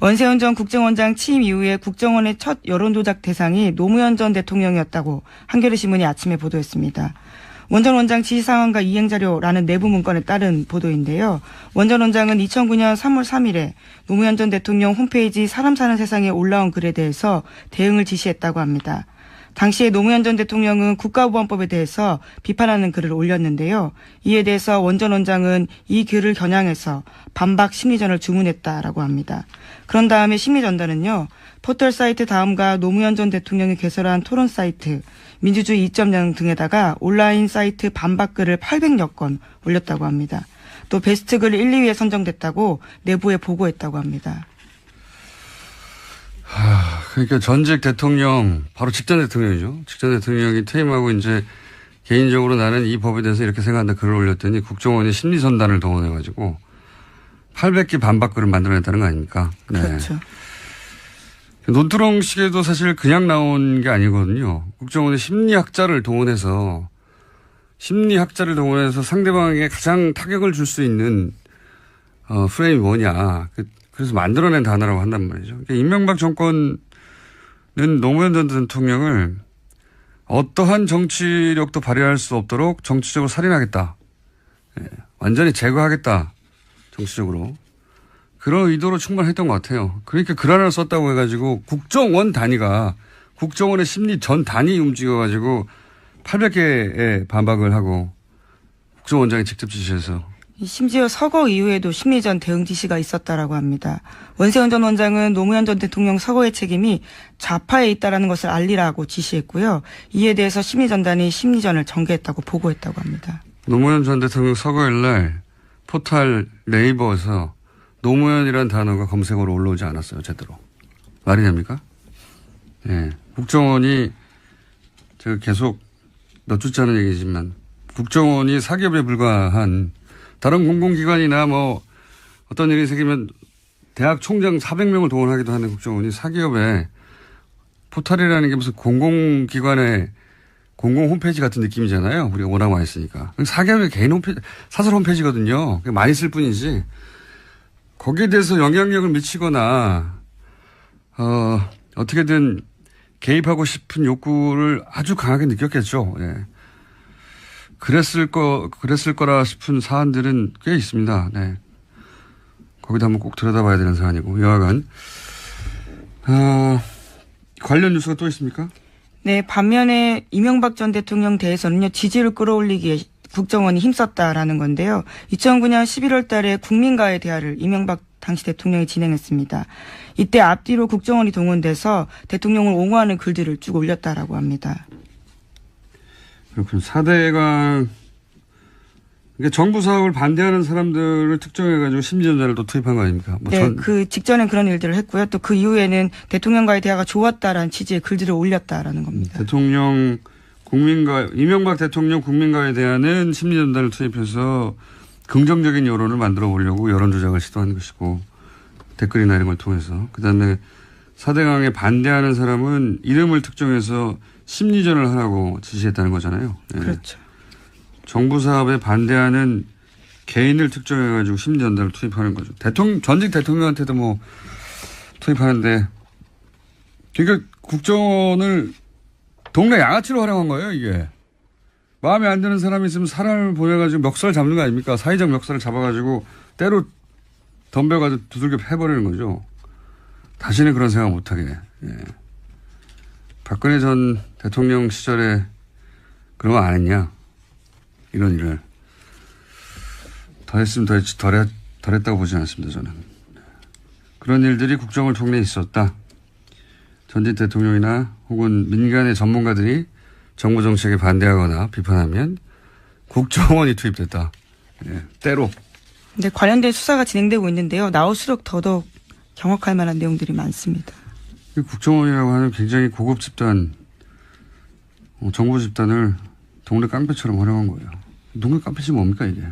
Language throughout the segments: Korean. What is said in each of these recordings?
원세훈 전 국정원장 취임 이후에 국정원의 첫 여론조작 대상이 노무현 전 대통령이었다고 한겨레신문이 아침에 보도했습니다. 원 전 원장 지시사항과 이행자료라는 내부 문건에 따른 보도인데요. 원 전 원장은 2009년 3월 3일에 노무현 전 대통령 홈페이지 사람 사는 세상에 올라온 글에 대해서 대응을 지시했다고 합니다. 당시에 노무현 전 대통령은 국가보안법에 대해서 비판하는 글을 올렸는데요. 이에 대해서 원 전 원장은 이 글을 겨냥해서 반박 심리전을 주문했다라고 합니다. 그런 다음에 심리전단은요. 포털 사이트 다음과 노무현 전 대통령이 개설한 토론 사이트 민주주의 2.0 등에다가 온라인 사이트 반박글을 800여 건 올렸다고 합니다. 또 베스트 글 1, 2위에 선정됐다고 내부에 보고했다고 합니다. 그러니까 전직 대통령, 바로 직전 대통령이죠. 직전 대통령이 퇴임하고 이제 개인적으로 나는 이 법에 대해서 이렇게 생각한다 글을 올렸더니 국정원이 심리전단을 동원해가지고 800개 반박글을 만들어냈다는 거 아닙니까? 네. 그렇죠. 논두렁식에도 사실 그냥 나온 게 아니거든요. 국정원의 심리학자를 동원해서 상대방에게 가장 타격을 줄 수 있는 프레임이 뭐냐. 그래서 만들어낸 단어라고 한단 말이죠. 그러니까 이명박 정권은 노무현 전 대통령을 어떠한 정치력도 발휘할 수 없도록 정치적으로 살인하겠다. 예, 완전히 제거하겠다. 정치적으로. 그런 의도로 충분했던 것 같아요. 그러니까 글 하나를 썼다고 해가지고 국정원 단위가 국정원의 심리 전 단위 움직여가지고 800개의 반박을 하고 국정원장이 직접 지시해서. 심지어 서거 이후에도 심리전 대응 지시가 있었다라고 합니다. 원세훈 전 원장은 노무현 전 대통령 서거의 책임이 좌파에 있다라는 것을 알리라고 지시했고요. 이에 대해서 심리전단이 심리전을 전개했다고 보고했다고 합니다. 노무현 전 대통령 서거일 날 포털 네이버에서 노무현이라는 단어가 검색어로 올라오지 않았어요. 제대로. 말이 됩니까? 예. 국정원이 제가 계속 몇 주째 하는 얘기지만 국정원이 사기업에 불과한 다른 공공기관이나 뭐 어떤 일이 생기면 대학 총장 400명을 동원하기도 하는 국정원이 사기업에 포털이라는 게 무슨 공공기관의 공공 홈페이지 같은 느낌이잖아요. 우리가 워낙 많이 쓰니까. 사기업의 개인 홈페이지, 사설 홈페이지거든요. 많이 쓸 뿐이지. 거기에 대해서 영향력을 미치거나 어떻게든 개입하고 싶은 욕구를 아주 강하게 느꼈겠죠. 예. 그랬을 거라 싶은 사안들은 꽤 있습니다. 네. 거기다 한번 꼭 들여다봐야 되는 사안이고, 여하간. 관련 뉴스가 또 있습니까? 네, 반면에 이명박 전 대통령 대해서는요, 지지를 끌어올리기에 국정원이 힘썼다라는 건데요. 2009년 11월 달에 국민과의 대화를 이명박 당시 대통령이 진행했습니다. 이때 앞뒤로 국정원이 동원돼서 대통령을 옹호하는 글들을 쭉 올렸다라고 합니다. 그렇군요. 4대강, 그러니까 정부 사업을 반대하는 사람들을 특정해가지고 심리전단을 또 투입한 거 아닙니까? 네, 그 직전엔 그런 일들을 했고요. 또 그 이후에는 대통령과의 대화가 좋았다라는 취지의 글들을 올렸다라는 겁니다. 이명박 대통령 국민과의 대화는 심리전단을 투입해서 긍정적인 여론을 만들어 보려고 여론조작을 시도한 것이고, 댓글이나 이런 걸 통해서. 그 다음에 4대강에 반대하는 사람은 이름을 특정해서 심리전을 하라고 지시했다는 거잖아요. 네. 그렇죠. 정부 사업에 반대하는 개인을 특정해가지고 심리전단을 투입하는 거죠. 전직 대통령한테도 뭐 투입하는데, 그러니까 국정원을 동네 양아치로 활용한 거예요, 이게. 마음에 안 드는 사람이 있으면 사람을 보내가지고 멱살 잡는 거 아닙니까? 사회적 멱살을 잡아가지고 때로 덤벼가지고 두들겨 패버리는 거죠. 다시는 그런 생각 못하게. 예. 박근혜 전 대통령 시절에 그런 거 안 했냐? 이런 일을. 더 했으면 덜 했다고 보지 않습니다, 저는. 그런 일들이 국정원 통내에 있었다. 전직 대통령이나 혹은 민간의 전문가들이 정부 정책에 반대하거나 비판하면 국정원이 투입됐다. 예, 때로. 네, 관련된 수사가 진행되고 있는데요. 나올수록 더더욱 경악할 만한 내용들이 많습니다. 국정원이라고 하는 굉장히 고급 집단, 정부 집단을 동네 깡패처럼 활용한 거예요. 동네 깡패지 뭡니까 이게.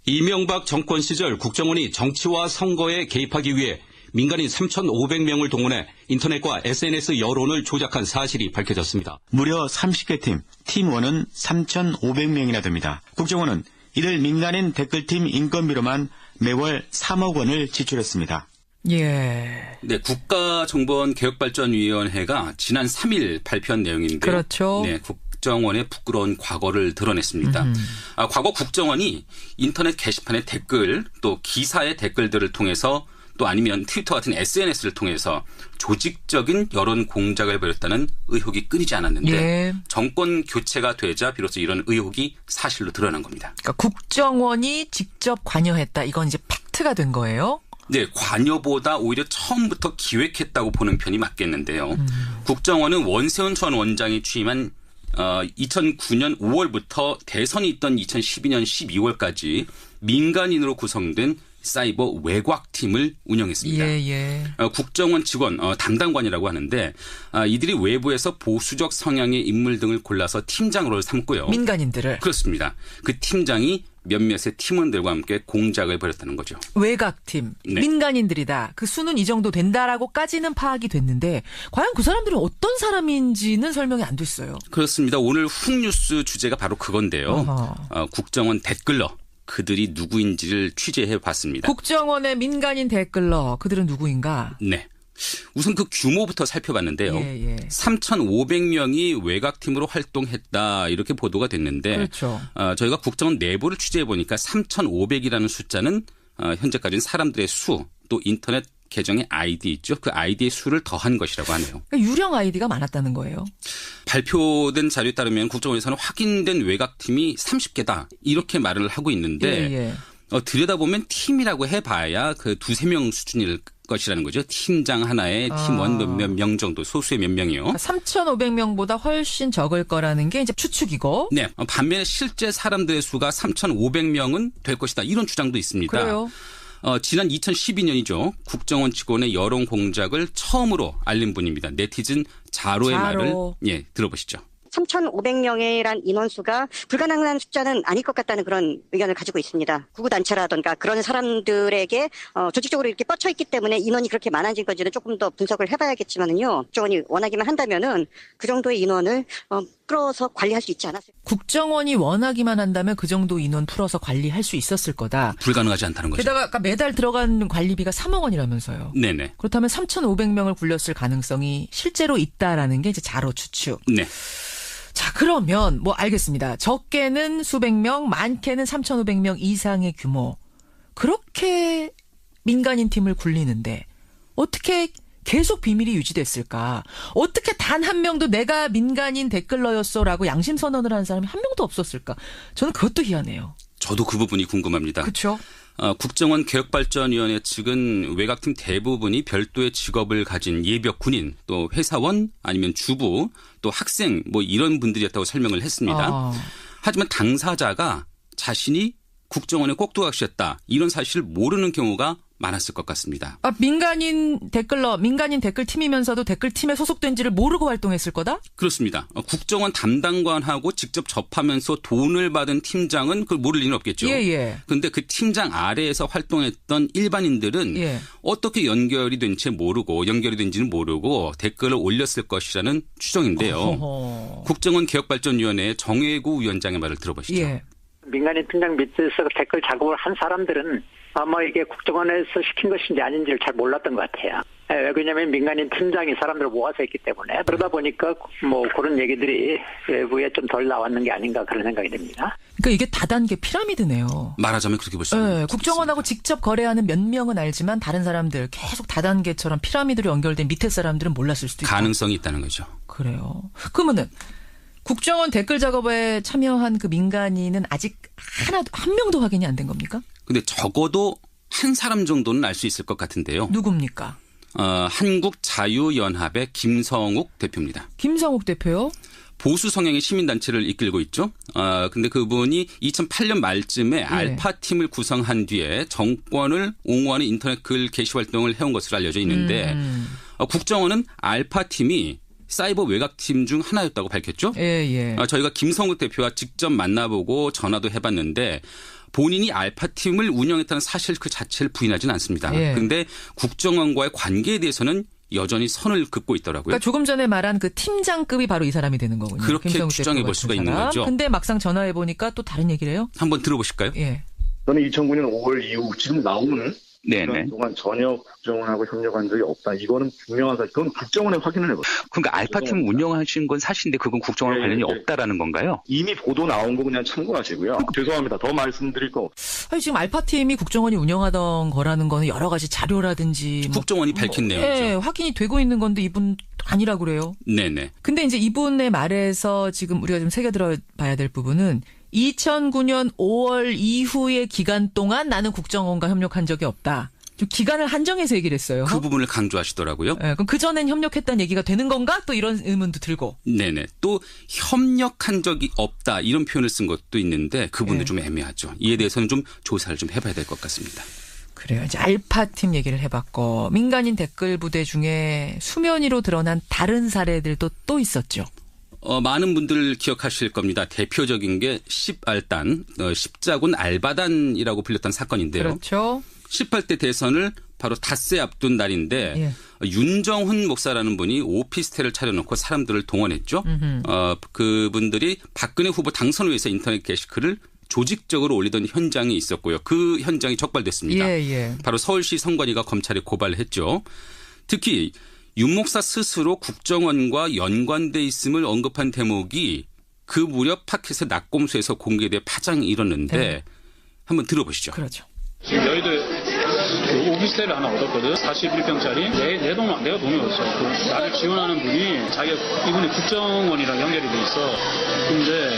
이명박 정권 시절 국정원이 정치와 선거에 개입하기 위해 민간인 3,500명을 동원해 인터넷과 SNS 여론을 조작한 사실이 밝혀졌습니다. 무려 30개 팀, 팀1은 3,500명이나 됩니다. 국정원은 이들 민간인 댓글팀 인건비로만 매월 3억 원을 지출했습니다. 예. 네, 국가정보원개혁발전위원회가 지난 3일 발표한 내용인데요. 그렇죠. 네, 국정원의 부끄러운 과거를 드러냈습니다. 과거 국정원이 인터넷 게시판의 댓글 또 기사의 댓글들을 통해서 또 아니면 트위터 같은 SNS를 통해서 조직적인 여론 공작을 벌였다는 의혹이 끊이지 않았는데 예. 정권 교체가 되자 비로소 이런 의혹이 사실로 드러난 겁니다. 그러니까 국정원이 직접 관여했다. 이건 이제 팩트가 된 거예요. 네, 관여보다 오히려 처음부터 기획했다고 보는 편이 맞겠는데요. 국정원은 원세훈 전 원장이 취임한 2009년 5월부터 대선이 있던 2012년 12월까지 민간인으로 구성된 사이버 외곽팀을 운영했습니다. 예. 국정원 직원 담당관이라고 하는데 이들이 외부에서 보수적 성향의 인물 등을 골라서 팀장으로 삼고요. 민간인들을. 그렇습니다. 그 팀장이 몇몇의 팀원들과 함께 공작을 벌였다는 거죠. 외곽팀. 네. 민간인들이다. 그 수는 이 정도 된다라고까지는 파악이 됐는데 과연 그 사람들은 어떤 사람인지는 설명이 안 됐어요. 그렇습니다. 오늘 훅뉴스 주제가 바로 그건데요. 어허. 국정원 댓글러. 그들이 누구인지를 취재해 봤습니다. 국정원의 민간인 댓글러. 그들은 누구인가? 네. 우선 그 규모부터 살펴봤는데요. 예. 3,500명이 외곽팀으로 활동했다 이렇게 보도가 됐는데 그렇죠. 저희가 국정원 내부를 취재해 보니까 3,500이라는 숫자는 현재까지는 사람들의 수 또 인터넷 계정의 아이디 있죠. 그 아이디의 수를 더한 것이라고 하네요. 그러니까 유령 아이디가 많았다는 거예요. 발표된 자료에 따르면 국정원에서는 확인된 외곽팀이 30개다 이렇게 말을 하고 있는데 예. 들여다보면 팀이라고 해봐야 그 2-3명 수준일 것이라는 거죠. 팀장 하나에 팀원 몇 명 정도 소수의 몇 명이요. 그러니까 3,500명보다 훨씬 적을 거라는 게 이제 추측이고. 네. 반면에 실제 사람들의 수가 3,500명은 될 것이다. 이런 주장도 있습니다. 그래요. 지난 2012년이죠. 국정원 직원의 여론 공작을 처음으로 알린 분입니다. 네티즌 자로의 말을 들어보시죠. 3,500명이란 인원수가 불가능한 숫자는 아닐 것 같다는 그런 의견을 가지고 있습니다. 구구단체라든가 그런 사람들에게 조직적으로 이렇게 뻗쳐 있기 때문에 인원이 그렇게 많아진 건지는 조금 더 분석을 해봐야겠지만은요. 국정원이 원하기만 한다면은 그 정도의 인원을 끌어서 관리할 수 있지 않았을까. 국정원이 원하기만 한다면 그 정도 인원 풀어서 관리할 수 있었을 거다. 불가능하지 않다는 거죠. 게다가 아까 매달 들어간 관리비가 3억 원이라면서요. 네네. 그렇다면 3,500명을 굴렸을 가능성이 실제로 있다라는 게 이제 자로 추측. 네. 자, 그러면 뭐 알겠습니다. 적게는 수백 명, 많게는 3,500명 이상의 규모. 그렇게 민간인 팀을 굴리는데 어떻게 계속 비밀이 유지됐을까? 어떻게 단 한 명도 내가 민간인 댓글러였어라고 양심 선언을 한 사람이 한 명도 없었을까? 저는 그것도 희한해요. 저도 그 부분이 궁금합니다. 그렇죠? 국정원 개혁발전위원회 측은 외곽팀 대부분이 별도의 직업을 가진 예비역 군인 또 회사원 아니면 주부 또 학생 뭐 이런 분들이었다고 설명을 했습니다. 하지만 당사자가 자신이 국정원의 꼭두각시였다 이런 사실을 모르는 경우가 많았을 것 같습니다. 민간인 댓글팀이면서도 댓글팀에 소속된지를 모르고 활동했을 거다? 그렇습니다. 국정원 담당관하고 직접 접하면서 돈을 받은 팀장은 그걸 모를 리는 없겠죠. 그런데 그 팀장 아래에서 활동했던 일반인들은 어떻게 연결이 된지는 모르고 댓글을 올렸을 것이라는 추정인데요. 국정원 개혁발전위원회 정혜구 위원장의 말을 들어보시죠. 민간인 팀장 밑에서 댓글 작업을 한 사람들은 아마 이게 국정원에서 시킨 것인지 아닌지를 잘 몰랐던 것 같아요. 왜냐하면 민간인 팀장이 사람들을 모아서 했기 때문에 그러다 보니까 뭐 그런 얘기들이 외부에 좀 덜 나왔는 게 아닌가 그런 생각이 듭니다. 그러니까 이게 다단계 피라미드네요. 말하자면 그렇게 볼 수 있습니다. 국정원하고 직접 거래하는 몇 명은 알지만 다른 사람들 계속 다단계처럼 피라미드로 연결된 밑에 사람들은 몰랐을 수도 있다. 가능성이 있다는 거죠. 그래요. 그러면은 국정원 댓글 작업에 참여한 그 민간인은 아직 한 명도 확인이 안 된 겁니까? 근데 적어도 한 사람 정도는 알 수 있을 것 같은데요. 누굽니까? 한국자유연합의 김성욱 대표입니다. 김성욱 대표요? 보수 성향의 시민단체를 이끌고 있죠. 근데 그분이 2008년 말쯤에 알파팀을 구성한 뒤에 정권을 옹호하는 인터넷 글 게시 활동을 해온 것으로 알려져 있는데 국정원은 알파팀이 사이버 외곽팀 중 하나였다고 밝혔죠. 저희가 김성욱 대표와 직접 만나보고 전화도 해봤는데 본인이 알파팀을 운영했다는 사실 그 자체를 부인하지는 않습니다. 그런데 국정원과의 관계에 대해서는 여전히 선을 긋고 있더라고요. 그러니까 조금 전에 말한 그 팀장급이 바로 이 사람이 되는 거군요. 그렇게 추정해 볼 수가 있는 거죠. 근데 막상 전화해 보니까 또 다른 얘기를 해요? 한번 들어보실까요? 저는 2009년 5월 이후 지금 나오는 네네. 그런 동안 전혀 국정원하고 협력한 적이 없다. 이거는 분명한 사실. 그건 국정원에 확인을 해봐요. 그러니까 알파팀 운영하신 건 사실인데 그건 국정원 관련이 없다라는 건가요? 이미 보도 나온 거 그냥 참고하시고요. 죄송합니다. 더 말씀드릴 거. 아니, 지금 알파팀이 국정원이 운영하던 거라는 거는 여러 가지 자료라든지 뭐, 국정원이 밝힌 내용이죠. 예, 확인이 되고 있는 건데 이분 아니라고 그래요. 네네. 근데 이제 이분의 말에서 지금 우리가 좀 새겨들어 봐야 될 부분은 2009년 5월 이후의 기간 동안 나는 국정원과 협력한 적이 없다. 좀 기간을 한정해서 얘기를 했어요. 그 부분을 강조하시더라고요. 예, 그럼 그전엔 협력했다는 얘기가 되는 건가? 또 이런 의문도 들고. 네네. 또 협력한 적이 없다 이런 표현을 쓴 것도 있는데 그 부분도 좀 애매하죠. 이에 대해서는 좀 조사를 좀 해봐야 될 것 같습니다. 그래요. 이제 알파팀 얘기를 해봤고 민간인 댓글 부대 중에 수면 위로 드러난 다른 사례들도 또 있었죠. 많은 분들 기억하실 겁니다. 대표적인 게 10알단, 십자군 알바단이라고 불렸던 사건인데요. 그렇죠. 18대 대선을 바로 닷새 앞둔 날인데 윤정훈 목사라는 분이 오피스텔을 차려놓고 사람들을 동원했죠. 그분들이 박근혜 후보 당선을 위해서 인터넷 게시글을 조직적으로 올리던 현장이 있었고요. 그 현장이 적발됐습니다. 바로 서울시 선관위가 검찰에 고발을 했죠. 특히 윤 목사 스스로 국정원과 연관돼 있음을 언급한 대목이 그 무렵 팟캐스트 낙곰수에서 공개돼 파장이 일었는데 한번 들어보시죠. 그렇죠. 지금 여의도에 오피스텔을 하나 얻었거든. 41평짜리. 내가 돈이 없어. 나를 지원하는 분이 이분이 국정원이랑 연결이 돼 있어. 근데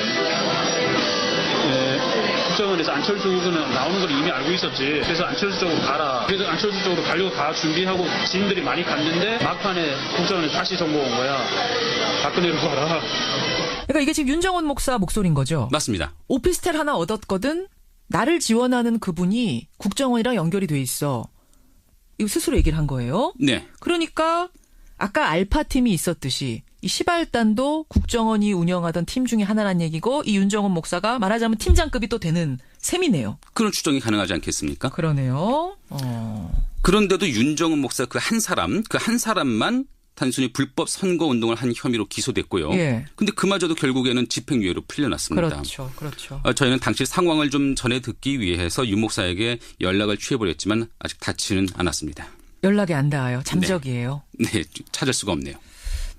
국정원에서 안철수 후보는 나오는 걸 이미 알고 있었지. 그래서 안철수 쪽으로 가라. 그래서 안철수 쪽으로 가려고 다 준비하고 지인들이 많이 갔는데 막판에 국정원에서 다시 정보가 온 거야. 박근혜로 가라. 그러니까 이게 지금 윤정훈 목사 목소리인 거죠? 맞습니다. 오피스텔 하나 얻었거든. 나를 지원하는 그분이 국정원이랑 연결이 돼 있어. 이거 스스로 얘기를 한 거예요. 네. 그러니까 아까 알파팀이 있었듯이 이 시발단도 국정원이 운영하던 팀 중에 하나란 얘기고 이 윤정훈 목사가 말하자면 팀장급이 또 되는 셈이네요. 그런 추정이 가능하지 않겠습니까? 그러네요. 그런데도 윤정훈 목사 그 한 사람만 단순히 불법 선거 운동을 한 혐의로 기소됐고요. 근데 그마저도 결국에는 집행유예로 풀려났습니다. 그렇죠. 저희는 당시 상황을 좀 전해 듣기 위해서 윤 목사에게 연락을 취해보렸지만 아직 닿지는 않았습니다. 연락이 안 닿아요. 잠적이에요. 네, 찾을 수가 없네요.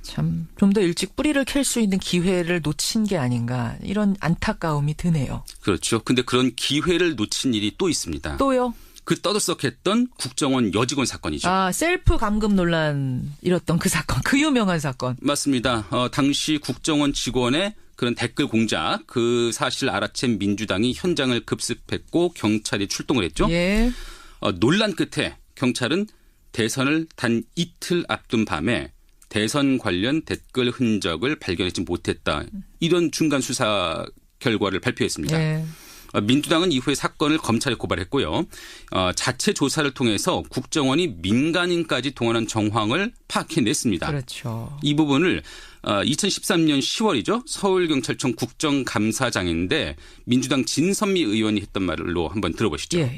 참 좀 더 일찍 뿌리를 캘 수 있는 기회를 놓친 게 아닌가 이런 안타까움이 드네요. 그렇죠. 근데 그런 기회를 놓친 일이 또 있습니다. 또요? 그 떠들썩했던 국정원 여직원 사건이죠. 셀프 감금 논란 일었던 그 사건, 그 유명한 사건. 맞습니다. 당시 국정원 직원의 그런 댓글 공작, 그 사실 알아챈 민주당이 현장을 급습했고 경찰이 출동을 했죠. 논란 끝에 경찰은 대선을 단 이틀 앞둔 밤에 대선 관련 댓글 흔적을 발견하지 못했다. 이런 중간 수사 결과를 발표했습니다. 민주당은 이후에 사건을 검찰에 고발했고요. 자체 조사를 통해서 국정원이 민간인까지 동원한 정황을 파악해냈습니다. 그렇죠. 이 부분을 2013년 10월이죠. 서울경찰청 국정감사장인데 민주당 진선미 의원이 했던 말로 한번 들어보시죠.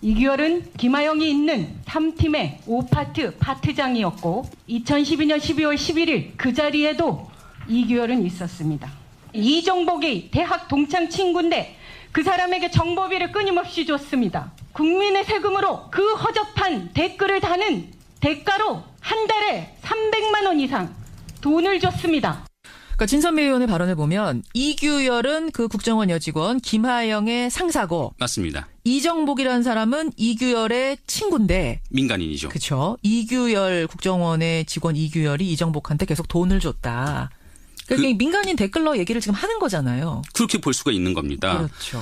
이규열은 김하영이 있는 3팀의 5파트 파트장이었고 2012년 12월 11일 그 자리에도 이규열은 있었습니다. 이정복이 대학 동창 친구인데 그 사람에게 정보비를 끊임없이 줬습니다. 국민의 세금으로 그 허접한 댓글을 다는 대가로 한 달에 300만 원 이상 돈을 줬습니다. 그러니까 진선미 의원의 발언을 보면 이규열은 그 국정원 여직원 김하영의 상사고 맞습니다. 이정복이라는 사람은 이규열의 친구인데 민간인이죠. 그렇죠. 이규열 국정원의 직원 이규열이 이정복한테 계속 돈을 줬다. 그러니까 민간인 댓글러 얘기를 지금 하는 거잖아요. 그렇게 볼 수가 있는 겁니다. 그렇죠.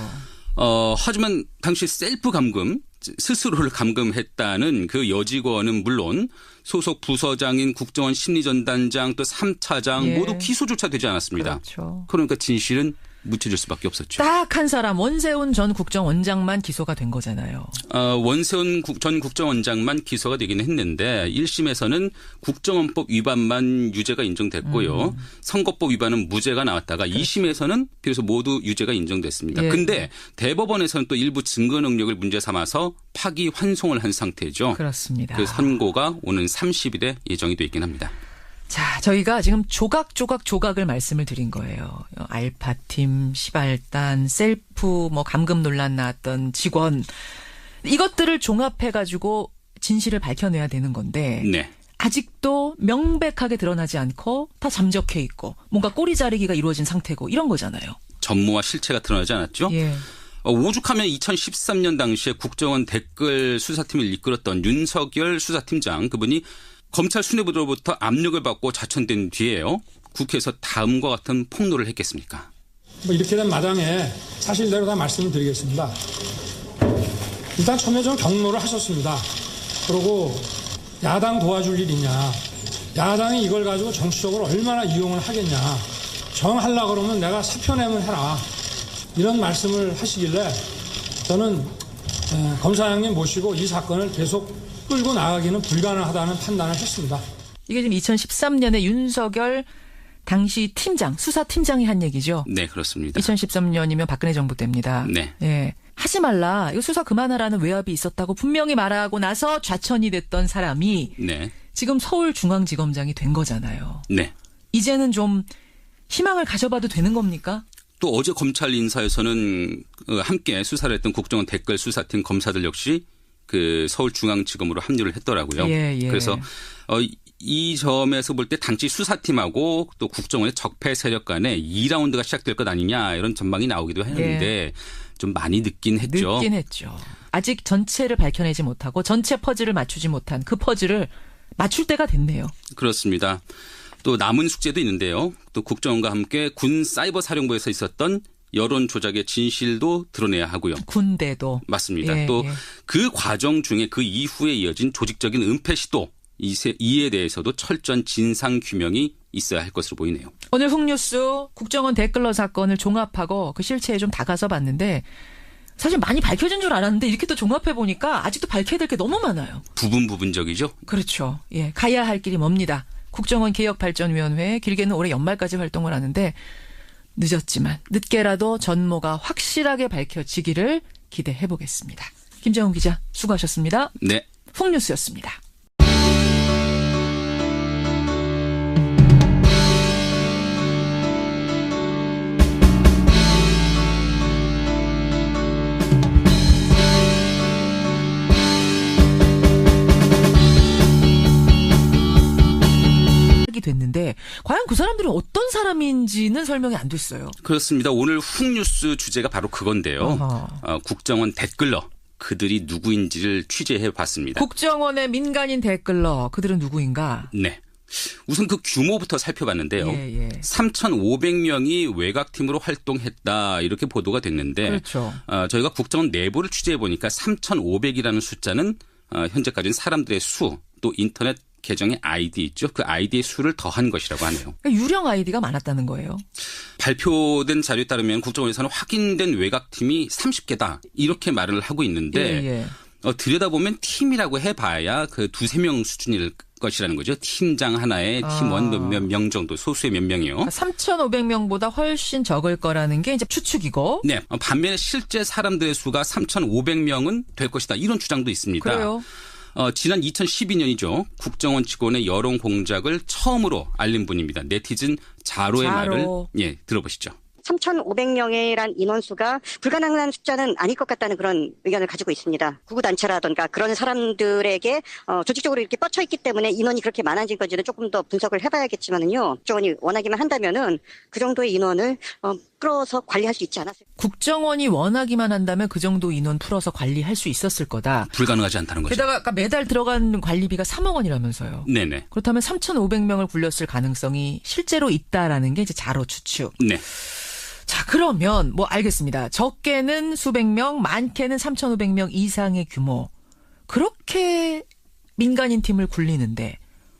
하지만 당시 셀프 감금, 스스로를 감금했다는 그 여직원은 물론 소속 부서장인 국정원 심리전단장 또 3차장 모두 기소조차 되지 않았습니다. 그렇죠. 그러니까 진실은 묻혀질 수밖에 없었죠. 딱 한 사람 원세훈 전 국정원장만 기소가 된 거잖아요. 원세훈 전 국정원장만 기소가 되긴 했는데 1심에서는 국정원법 위반만 유죄가 인정됐고요. 선거법 위반은 무죄가 나왔다가 2심에서는 비로소 모두 유죄가 인정됐습니다. 근데 대법원에서는 또 일부 증거 능력을 문제 삼아서 파기환송을 한 상태죠. 그렇습니다. 그 선고가 오는 30일에 예정이 돼 있긴 합니다. 자, 저희가 지금 조각을 말씀을 드린 거예요. 알파팀, 시발단, 셀프 감금 논란 나왔던 직원. 이것들을 종합해가지고 진실을 밝혀내야 되는 건데 네. 아직도 명백하게 드러나지 않고 다 잠적해 있고 뭔가 꼬리 자르기가 이루어진 상태고 이런 거잖아요. 전모와 실체가 드러나지 않았죠. 예. 오죽하면 2013년 당시에 국정원 댓글 수사팀을 이끌었던 윤석열 수사팀장 그분이 검찰 수뇌부로부터 압력을 받고 자천된 뒤에요. 국회에서 다음과 같은 폭로를 했겠습니까? 뭐 이렇게 된 마당에 사실대로 다 말씀을 드리겠습니다. 일단 처음에 좀 경로를 하셨습니다. 그리고 야당 도와줄 일 있냐. 야당이 이걸 가지고 정치적으로 얼마나 이용을 하겠냐. 정하려고 그러면 내가 사표 내면 해라. 이런 말씀을 하시길래 저는 검사장님 모시고 이 사건을 계속 끌고 나가기는 불가능하다는 판단을 했습니다. 이게 지금 2013년에 윤석열 당시 팀장, 수사팀장이 한 얘기죠. 네, 그렇습니다. 2013년이면 박근혜 정부 때입니다. 네. 예. 하지 말라. 이거 수사 그만하라는 외압이 있었다고 분명히 말하고 나서 좌천이 됐던 사람이 네. 지금 서울중앙지검장이 된 거잖아요. 네. 이제는 좀 희망을 가져봐도 되는 겁니까? 또 어제 검찰 인사에서는 함께 수사를 했던 국정원 댓글 수사팀 검사들 역시 그 서울중앙지검으로 합류를 했더라고요. 예, 예. 그래서 이 점에서 볼 때 당시 수사팀하고 또 국정원의 적폐 세력 간에 2라운드가 시작될 것 아니냐 이런 전망이 나오기도 했는데 예. 좀 많이 늦긴 했죠. 늦긴 했죠. 아직 전체를 밝혀내지 못하고 전체 퍼즐을 맞추지 못한 그 퍼즐을 맞출 때가 됐네요. 그렇습니다. 또 남은 숙제도 있는데요. 또 국정원과 함께 군 사이버 사령부에서 있었던 여론 조작의 진실도 드러내야 하고요. 군대도. 맞습니다. 예, 또 예. 그 과정 중에 그 이후에 이어진 조직적인 은폐 시도 이에 대해서도 철저한 진상 규명이 있어야 할 것으로 보이네요. 오늘 훅뉴스 국정원 댓글러 사건을 종합하고 그 실체에 좀 다가서 봤는데 사실 많이 밝혀진 줄 알았는데 이렇게 또 종합해 보니까 아직도 밝혀야 될 게 너무 많아요. 부분적이죠. 그렇죠. 예, 가야 할 길이 멉니다. 국정원 개혁발전위원회 길게는 올해 연말까지 활동을 하는데 늦었지만 늦게라도 전모가 확실하게 밝혀지기를 기대해 보겠습니다. 김정은 기자 수고하셨습니다. 네. 훅뉴스였습니다. 됐는데 과연 그 사람들이 어떤 사람인지는 설명이 안 됐어요. 그렇습니다. 오늘 훅뉴스 주제가 바로 그건데요. 국정원 댓글러 그들이 누구인지를 취재해 봤습니다. 국정원의 민간인 댓글러 그들은 누구인가? 네. 우선 그 규모부터 살펴봤는데요. 예. 3,500명이 외곽팀으로 활동했다 이렇게 보도가 됐는데 그렇죠. 저희가 국정원 내부를 취재해 보니까 3,500이라는 숫자는 현재까지는 사람들의 수 또 인터넷 계정의 아이디 있죠. 그 아이디의 수를 더한 것이라고 하네요. 그러니까 유령 아이디가 많았다는 거예요. 발표된 자료에 따르면 국정원에서는 확인된 외곽팀이 30개다 이렇게 말을 하고 있는데 들여다보면 팀이라고 해봐야 그 2-3명 수준일 것이라는 거죠. 팀장 하나에 팀원 몇 명 정도 소수의 몇 명이요. 3,500명보다 훨씬 적을 거라는 게 이제 추측이고. 네. 반면에 실제 사람들의 수가 3,500명은 될 것이다. 이런 주장도 있습니다. 그래요. 지난 2012년이죠. 국정원 직원의 여론 공작을 처음으로 알린 분입니다. 네티즌 자로의 말을 들어보시죠. 3,500명이란 인원수가 불가능한 숫자는 아닐 것 같다는 그런 의견을 가지고 있습니다. 구구단체라든가 그런 사람들에게 조직적으로 이렇게 뻗쳐 있기 때문에 인원이 그렇게 많아진 건지는 조금 더 분석을 해봐야겠지만은요. 국정원이 원하기만 한다면은 그 정도의 인원을 끌어서 관리할 수 있지 않았을까. 국정원이 원하기만 한다면 그 정도 인원 풀어서 관리할 수 있었을 거다. 불가능하지 않다는 거죠. 게다가 아까 매달 들어간 관리비가 3억 원이라면서요. 네네. 그렇다면 3,500명을 굴렸을 가능성이 실제로 있다라는 게 이제 자로 추측. 네. 자, 그러면 뭐 알겠습니다. 적게는 수백 명, 많게는 3,500명 이상의 규모. 그렇게 민간인 팀을 굴리는데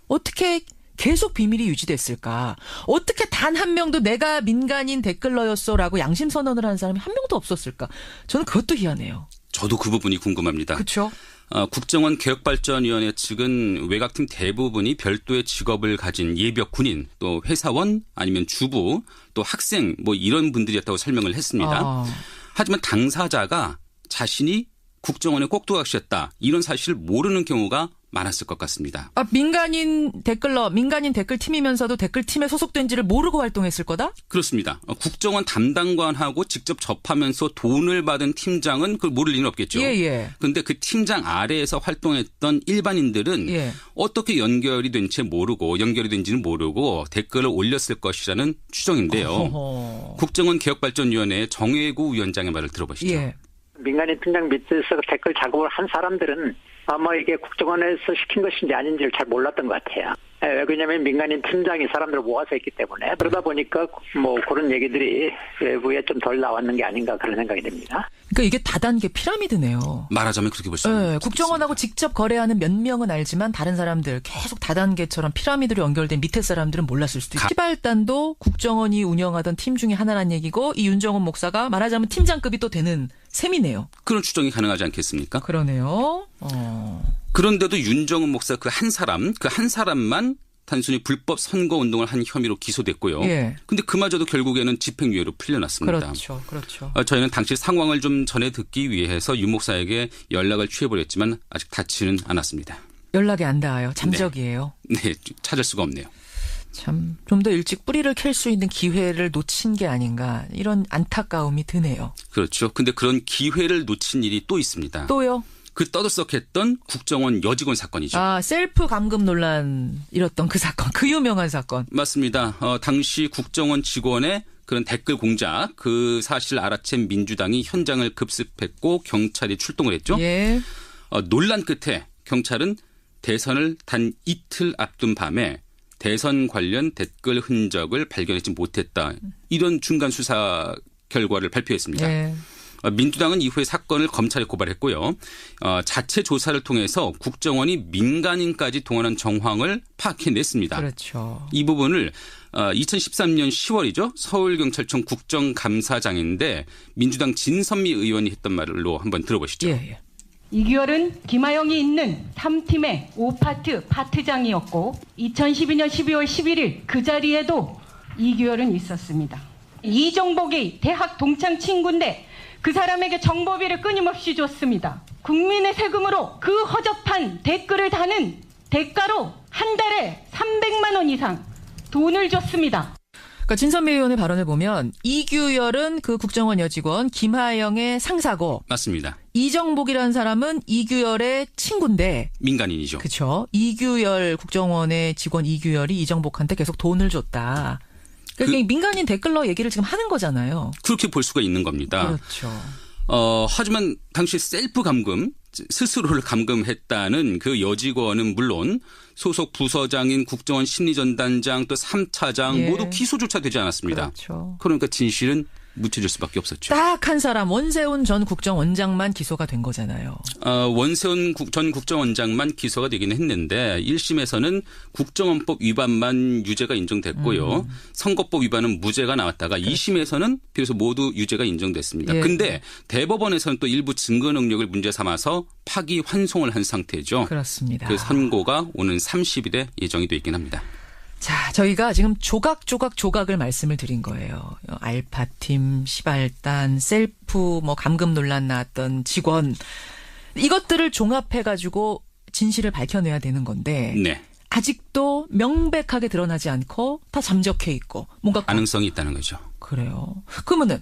어떻게 계속 비밀이 유지됐을까? 어떻게 단 한 명도 내가 민간인 댓글러였어라고 양심 선언을 한 사람이 한 명도 없었을까? 저는 그것도 희한해요. 저도 그 부분이 궁금합니다. 그렇죠. 국정원 개혁발전위원회 측은 외곽팀 대부분이 별도의 직업을 가진 예비역 군인 또 회사원 아니면 주부 또 학생 뭐 이런 분들이었다고 설명을 했습니다. 하지만 당사자가 자신이 국정원의 꼭두각시였다 이런 사실을 모르는 경우가 많았을 것 같습니다. 민간인 댓글팀이면서도 댓글팀에 소속된지를 모르고 활동했을 거다? 그렇습니다. 국정원 담당관하고 직접 접하면서 돈을 받은 팀장은 그걸 모를 리는 없겠죠. 그런데 그 팀장 아래에서 활동했던 일반인들은 어떻게 연결이 된지는 모르고 댓글을 올렸을 것이라는 추정인데요. 국정원 개혁발전위원회 정혜구 위원장의 말을 들어보시죠. 민간인 팀장 밑에서 댓글 작업을 한 사람들은 아마 이게 국정원에서 시킨 것인지 아닌지를 잘 몰랐던 것 같아요. 왜냐하면 민간인 팀장이 사람들을 모아서 했기 때문에 그러다 보니까 뭐 그런 얘기들이 외부에 좀 덜 나왔는 게 아닌가 그런 생각이 듭니다. 그러니까 이게 다단계 피라미드네요. 말하자면 그렇게 볼 수 있습니다. 국정원하고 직접 거래하는 몇 명은 알지만 다른 사람들 계속 다단계처럼 피라미드로 연결된 밑에 사람들은 몰랐을 수도 있죠. 시발단도 국정원이 운영하던 팀 중에 하나란 얘기고 이 윤정원 목사가 말하자면 팀장급이 또 되는 셈이네요. 그런 추정이 가능하지 않겠습니까? 그러네요. 그런데도 윤정원 목사 그 한 사람만 단순히 불법 선거 운동을 한 혐의로 기소됐고요. 근데 그마저도 결국에는 집행유예로 풀려났습니다. 그렇죠. 저희는 당시 상황을 좀 전해 듣기 위해서 윤 목사에게 연락을 취해보렸지만 아직 닿지는 않았습니다. 연락이 안 닿아요. 잠적이에요. 네, 찾을 수가 없네요. 참 좀 더 일찍 뿌리를 캘 수 있는 기회를 놓친 게 아닌가 이런 안타까움이 드네요. 그렇죠. 근데 그런 기회를 놓친 일이 또 있습니다. 또요? 그 떠들썩했던 국정원 여직원 사건이죠. 셀프 감금 논란 일었던 그 사건, 그 유명한 사건. 맞습니다. 당시 국정원 직원의 그런 댓글 공작, 그 사실을 알아챈 민주당이 현장을 급습했고 경찰이 출동을 했죠. 논란 끝에 경찰은 대선을 단 이틀 앞둔 밤에 대선 관련 댓글 흔적을 발견하지 못했다. 이런 중간 수사 결과를 발표했습니다. 민주당은 이후에 사건을 검찰에 고발했고요. 자체 조사를 통해서 국정원이 민간인까지 동원한 정황을 파악해냈습니다. 그렇죠. 이 부분을 2013년 10월이죠. 서울경찰청 국정감사장인데 민주당 진선미 의원이 했던 말로 한번 들어보시죠. 이규열은 김하영이 있는 3팀의 5파트 파트장이었고 2012년 12월 11일 그 자리에도 이규열은 있었습니다. 이종복이 대학 동창 친구인데 그 사람에게 정보비를 끊임없이 줬습니다. 국민의 세금으로 그 허접한 댓글을 다는 대가로 한 달에 300만 원 이상 돈을 줬습니다. 그러니까 진선미 의원의 발언을 보면 이규열은 그 국정원 여직원 김하영의 상사고 맞습니다. 이정복이라는 사람은 이규열의 친구인데 민간인이죠. 그렇죠. 이규열 국정원의 직원 이규열이 이정복한테 계속 돈을 줬다. 그러니까 민간인 댓글러 얘기를 지금 하는 거잖아요. 그렇게 볼 수가 있는 겁니다. 그렇죠. 하지만 당시 셀프 감금, 스스로를 감금했다는 그 여직원은 물론 소속 부서장인 국정원 심리전단장 또 3차장 모두 기소조차 되지 않았습니다. 그렇죠. 그러니까 진실은 묻혀질 수밖에 없었죠. 딱 한 사람 원세훈 전 국정원장만 기소가 된 거잖아요. 원세훈 전 국정원장만 기소가 되긴 했는데 1심에서는 국정원법 위반만 유죄가 인정됐고요. 선거법 위반은 무죄가 나왔다가 2심에서는 비로소 모두 유죄가 인정됐습니다. 근데 대법원에서는 또 일부 증거 능력을 문제 삼아서 파기환송을 한 상태죠. 그렇습니다. 그 선고가 오는 30일에 예정이 돼 있긴 합니다. 자, 저희가 지금 조각을 말씀을 드린 거예요. 알파팀, 시발단, 셀프, 감금 논란 나왔던 직원. 이것들을 종합해가지고 진실을 밝혀내야 되는 건데. 아직도 명백하게 드러나지 않고 다 잠적해 있고. 뭔가 가능성이 있다는 거죠. 그래요. 그러면은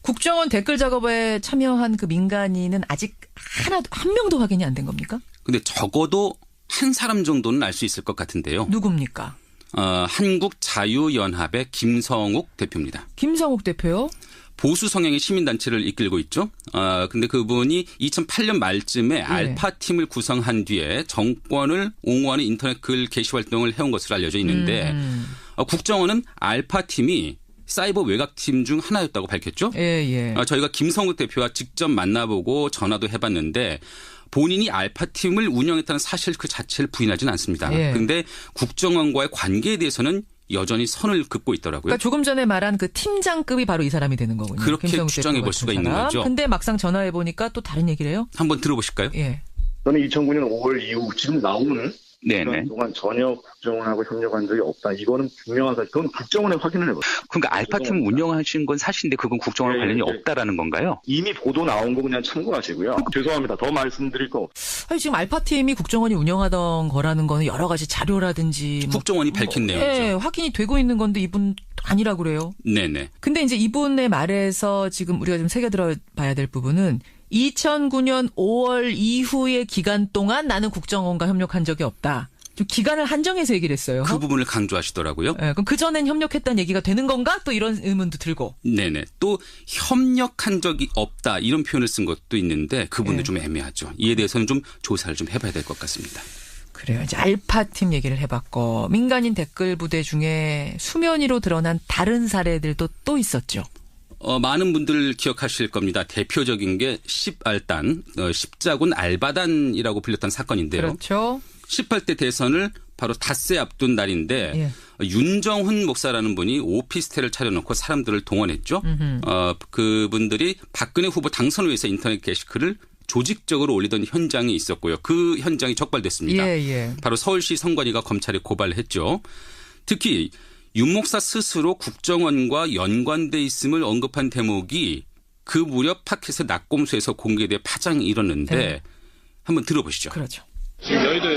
국정원 댓글 작업에 참여한 그 민간인은 아직 한 명도 확인이 안 된 겁니까? 근데 적어도 한 사람 정도는 알 수 있을 것 같은데요. 누굽니까? 한국자유연합의 김성욱 대표입니다. 김성욱 대표요? 보수 성향의 시민단체를 이끌고 있죠. 근데 그분이 2008년 말쯤에 알파팀을 구성한 뒤에 정권을 옹호하는 인터넷 글 게시 활동을 해온 것으로 알려져 있는데 국정원은 알파팀이 사이버 외곽팀 중 하나였다고 밝혔죠. 저희가 김성욱 대표와 직접 만나보고 전화도 해봤는데 본인이 알파팀을 운영했다는 사실 그 자체를 부인하지는 않습니다. 그런데 국정원과의 관계에 대해서는 여전히 선을 긋고 있더라고요. 그러니까 조금 전에 말한 그 팀장급이 바로 이 사람이 되는 거군요. 그렇게 추정해 볼 수가 있는 거죠. 근데 막상 전화해 보니까 또 다른 얘기를 해요? 한번 들어보실까요? 저는 2009년 5월 이후 지금 나오는 네네. 그동안 전혀 국정원하고 협력한 적이 없다. 이거는 분명한 사실. 그건 국정원에 확인을 해보세요. 그러니까 알파팀 운영하신 건 사실인데 그건 국정원 관련이 없다라는 건가요? 이미 보도 나온 거 그냥 참고하시고요. 죄송합니다. 더 말씀드릴 거. 아니, 지금 알파팀이 국정원이 운영하던 거라는 거는 여러 가지 자료라든지 국정원이 밝힌 내용이죠. 네, 확인이 되고 있는 건데 이분 아니라고 그래요. 네네. 근데 이제 이분의 말에서 지금 우리가 좀 새겨 들어봐야 될 부분은 2009년 5월 이후의 기간 동안 나는 국정원과 협력한 적이 없다. 좀 기간을 한정해서 얘기를 했어요. 그 부분을 강조하시더라고요. 네, 그럼 그전엔 협력했다는 얘기가 되는 건가? 또 이런 의문도 들고. 네네. 또 협력한 적이 없다 이런 표현을 쓴 것도 있는데 그 부분도 좀 애매하죠. 이에 대해서는 좀 조사를 좀 해봐야 될 것 같습니다. 그래요. 이제 알파팀 얘기를 해봤고 민간인 댓글 부대 중에 수면 위로 드러난 다른 사례들도 또 있었죠. 많은 분들 기억하실 겁니다. 대표적인 게 10알단, 십자군 알바단이라고 불렸던 사건인데요. 그렇죠. 18대 대선을 바로 닷새 앞둔 날인데 윤정훈 목사라는 분이 오피스텔을 차려놓고 사람들을 동원했죠. 그분들이 박근혜 후보 당선을 위해서 인터넷 게시글을 조직적으로 올리던 현장이 있었고요. 그 현장이 적발됐습니다. 바로 서울시 선관위가 검찰에 고발했죠. 특히 윤 목사 스스로 국정원과 연관돼 있음을 언급한 대목이 그 무렵 팟캐스트 낙곰수에서 공개돼 파장이 일었는데 한번 들어보시죠. 그렇죠. 지금 여의도에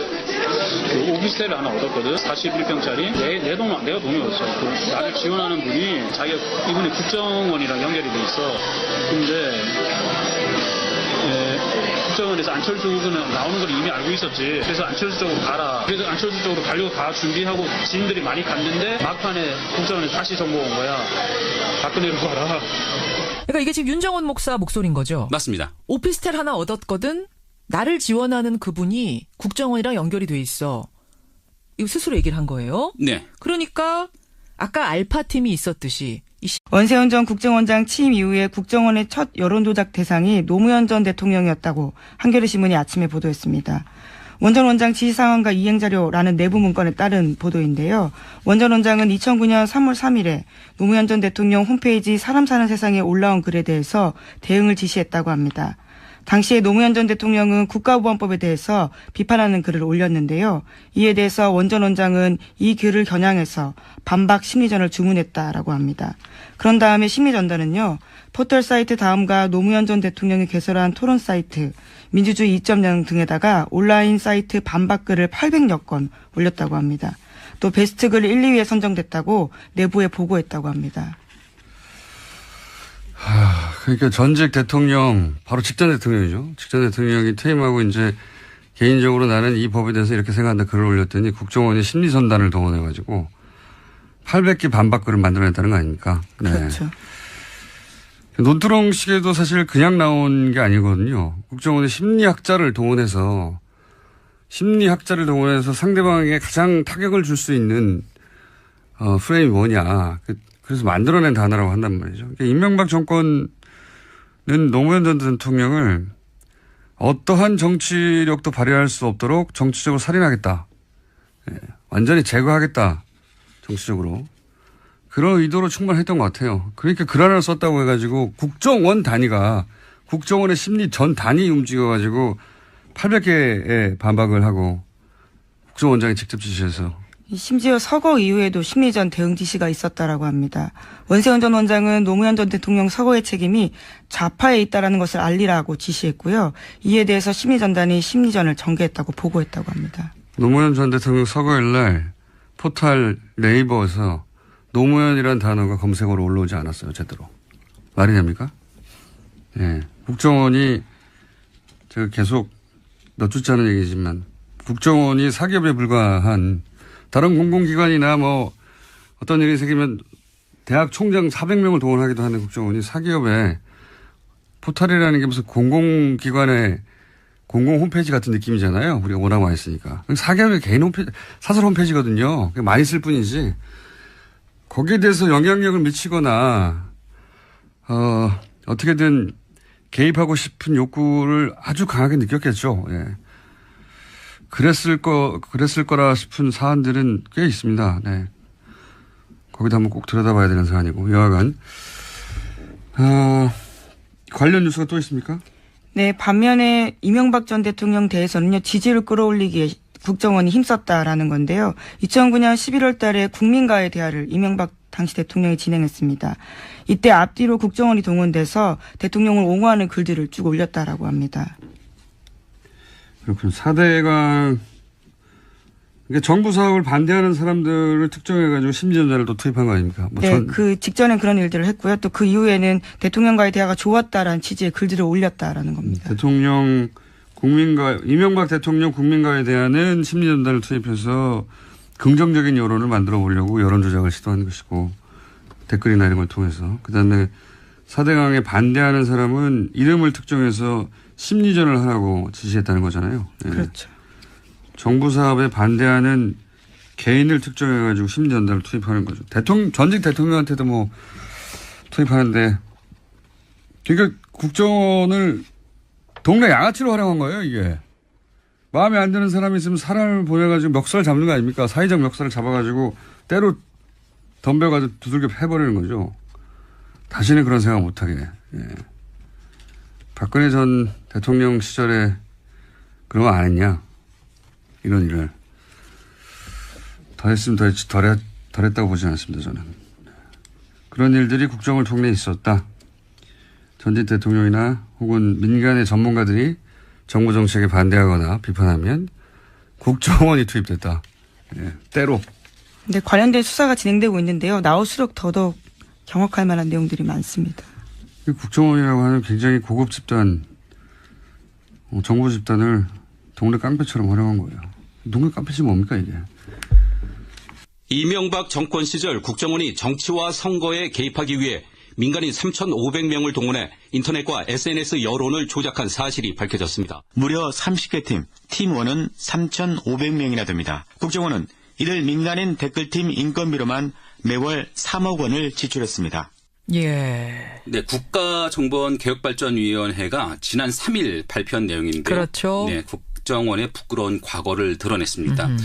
그 오피스텔을 하나 얻었거든. 41평짜리. 내가 돈이 없어. 그 나를 지원하는 분이 자기가 이분이 국정원이랑 연결이 돼 있어. 근데 국정원에서 안철수 후보는 나오는 걸 이미 알고 있었지. 그래서 안철수 쪽으로 가라. 그래서 안철수 쪽으로 가려고 다 준비하고 지인들이 많이 갔는데 막판에 국정원에서 다시 정보가 온 거야. 박근혜로 가라. 그러니까 이게 지금 윤정훈 목사 목소리인 거죠? 맞습니다. 오피스텔 하나 얻었거든. 나를 지원하는 그분이 국정원이랑 연결이 돼 있어. 이거 스스로 얘기를 한 거예요. 네. 그러니까 아까 알파팀이 있었듯이 원세훈 전 국정원장 취임 이후에 국정원의 첫 여론조작 대상이 노무현 전 대통령이었다고 한겨레 신문이 아침에 보도했습니다. 원 전 원장 지시 상황과 이행 자료라는 내부 문건에 따른 보도인데요. 원 전 원장은 2009년 3월 3일에 노무현 전 대통령 홈페이지 사람 사는 세상에 올라온 글에 대해서 대응을 지시했다고 합니다. 당시에 노무현 전 대통령은 국가보안법에 대해서 비판하는 글을 올렸는데요. 이에 대해서 원 전 원장은 이 글을 겨냥해서 반박 심리전을 주문했다라고 합니다. 그런 다음에 심리전단은요. 포털 사이트 다음과 노무현 전 대통령이 개설한 토론 사이트 민주주의 2.0 등에다가 온라인 사이트 반박 글을 800여 건 올렸다고 합니다. 또 베스트 글 1, 2위에 선정됐다고 내부에 보고했다고 합니다. 그러니까 전직 대통령, 바로 직전 대통령이죠. 직전 대통령이 퇴임하고 이제 개인적으로 나는 이 법에 대해서 이렇게 생각한다 글을 올렸더니 국정원이 심리전단을 동원해가지고 800개 반박글을 만들어냈다는 거 아닙니까? 네. 그렇죠. 논두렁식에도 사실 그냥 나온 게 아니거든요. 국정원이 심리학자를 동원해서 상대방에게 가장 타격을 줄 수 있는 프레임이 뭐냐. 그래서 만들어낸 단어라고 한단 말이죠. 그러니까 이명박 정권은 노무현 전 대통령을 어떠한 정치력도 발휘할 수 없도록 정치적으로 살인하겠다. 완전히 제거하겠다. 정치적으로. 그런 의도로 충분했던 것 같아요. 그러니까 글 하나를 썼다고 해가지고 국정원 단위가 국정원의 심리 전 단위 움직여가지고 800개의 반박을 하고 국정원장이 직접 지시해서 심지어 서거 이후에도 심리전 대응 지시가 있었다라고 합니다. 원세훈 전 원장은 노무현 전 대통령 서거의 책임이 좌파에 있다라는 것을 알리라고 지시했고요. 이에 대해서 심리전단이 심리전을 전개했다고 보고했다고 합니다. 노무현 전 대통령 서거일 날 포털 네이버에서 노무현이라는 단어가 검색어로 올라오지 않았어요. 제대로. 말이 됩니까? 예. 국정원이 제가 계속 몇 주째 하는 얘기지만 국정원이 사기업에 불과한 다른 공공기관이나 뭐 어떤 일이 생기면 대학 총장 400명을 동원하기도 하는 국정원이 사기업에 포털이라는 게 무슨 공공기관의 공공 홈페이지 같은 느낌이잖아요. 우리가 워낙 많이 쓰니까. 사기업의 개인 홈페이지, 사설 홈페이지거든요. 많이 쓸 뿐이지. 거기에 대해서 영향력을 미치거나 어떻게든 개입하고 싶은 욕구를 아주 강하게 느꼈겠죠. 예. 그랬을 거라 싶은 사안들은 꽤 있습니다. 네. 거기도 한번 꼭 들여다봐야 되는 사안이고, 여하간. 관련 뉴스가 또 있습니까? 네, 반면에 이명박 전 대통령 대해서는요, 지지를 끌어올리기 국정원이 힘썼다라는 건데요. 2009년 11월 달에 국민과의 대화를 이명박 당시 대통령이 진행했습니다. 이때 앞뒤로 국정원이 동원돼서 대통령을 옹호하는 글들을 쭉 올렸다라고 합니다. 그렇군요. 4대강, 그러니까 정부 사업을 반대하는 사람들을 특정해가지고 심지전자를 또 투입한 거 아닙니까? 네, 그 직전엔 그런 일들을 했고요. 또 그 이후에는 대통령과의 대화가 좋았다라는 취지의 글들을 올렸다라는 겁니다. 이명박 대통령 국민과의 대화는 심리전단을 투입해서 긍정적인 여론을 만들어 보려고 여론 조작을 시도한 것이고, 댓글이나 이런 걸 통해서. 그 다음에 4대강에 반대하는 사람은 이름을 특정해서 심리전을 하라고 지시했다는 거잖아요. 네. 그렇죠. 정부 사업에 반대하는 개인을 특정해가지고 심리전단을 투입하는 거죠. 전직 대통령한테도 뭐 투입하는데, 그러니까 국정원을 동네 양아치로 활용한 거예요, 이게. 마음에 안 드는 사람이 있으면 사람을 보내가지고 멱살 잡는 거 아닙니까? 사회적 멱살을 잡아가지고 때로 덤벼가지고 두들겨 패버리는 거죠. 다시는 그런 생각 못하게. 예. 박근혜 전 대통령 시절에 그런 거 안 했냐? 이런 일을. 더 했으면 더 했지, 덜 했다고 보지는 않습니다, 저는. 그런 일들이 국정원 통내에 있었다. 전직 대통령이나 혹은 민간의 전문가들이 정부 정책에 반대하거나 비판하면 국정원이 투입됐다. 예, 때로. 근데 관련된 수사가 진행되고 있는데요. 나올수록 더더욱 경악할 만한 내용들이 많습니다. 국정원이라고 하는 굉장히 고급 집단, 정부 집단을 동네 깡패처럼 활용한 거예요. 동네 깡패지 뭡니까 이게. 이명박 정권 시절 국정원이 정치와 선거에 개입하기 위해 민간인 3,500명을 동원해 인터넷과 SNS 여론을 조작한 사실이 밝혀졌습니다. 무려 30개 팀, 팀1은 3,500명이나 됩니다. 국정원은 이들 민간인 댓글팀 인건비로만 매월 3억 원을 지출했습니다. 예. 네, 국가정보원개혁발전위원회가 지난 3일 발표한 내용인데요. 그렇죠. 네, 국정원의 부끄러운 과거를 드러냈습니다.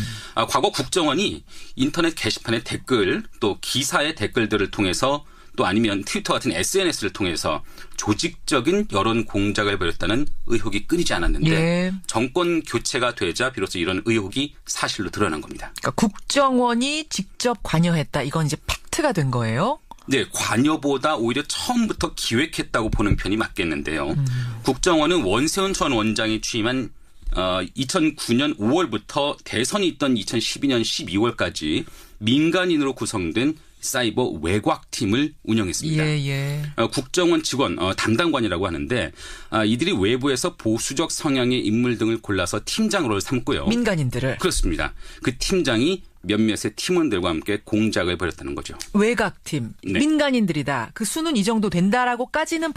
과거 국정원이 인터넷 게시판의 댓글, 또 기사의 댓글들을 통해서 또 아니면 트위터 같은 SNS를 통해서 조직적인 여론 공작을 벌였다는 의혹이 끊이지 않았는데 예. 정권 교체가 되자 비로소 이런 의혹이 사실로 드러난 겁니다. 그러니까 국정원이 직접 관여했다. 이건 이제 팩트가 된 거예요. 네, 관여보다 오히려 처음부터 기획했다고 보는 편이 맞겠는데요. 국정원은 원세훈 전 원장이 취임한 2009년 5월부터 대선이 있던 2012년 12월까지 민간인으로 구성된 사이버 외곽팀을 운영했습니다. 국정원 직원 담당관이라고 하는데 이들이 외부에서 보수적 성향의 인물 등을 골라서 팀장으로 삼고요. 민간인들을. 그렇습니다. 그 팀장이 몇몇의 팀원들과 함께 공작을 벌였다는 거죠. 외곽팀. 네. 민간인들이다. 그 수는 이 정도 된다라고까지는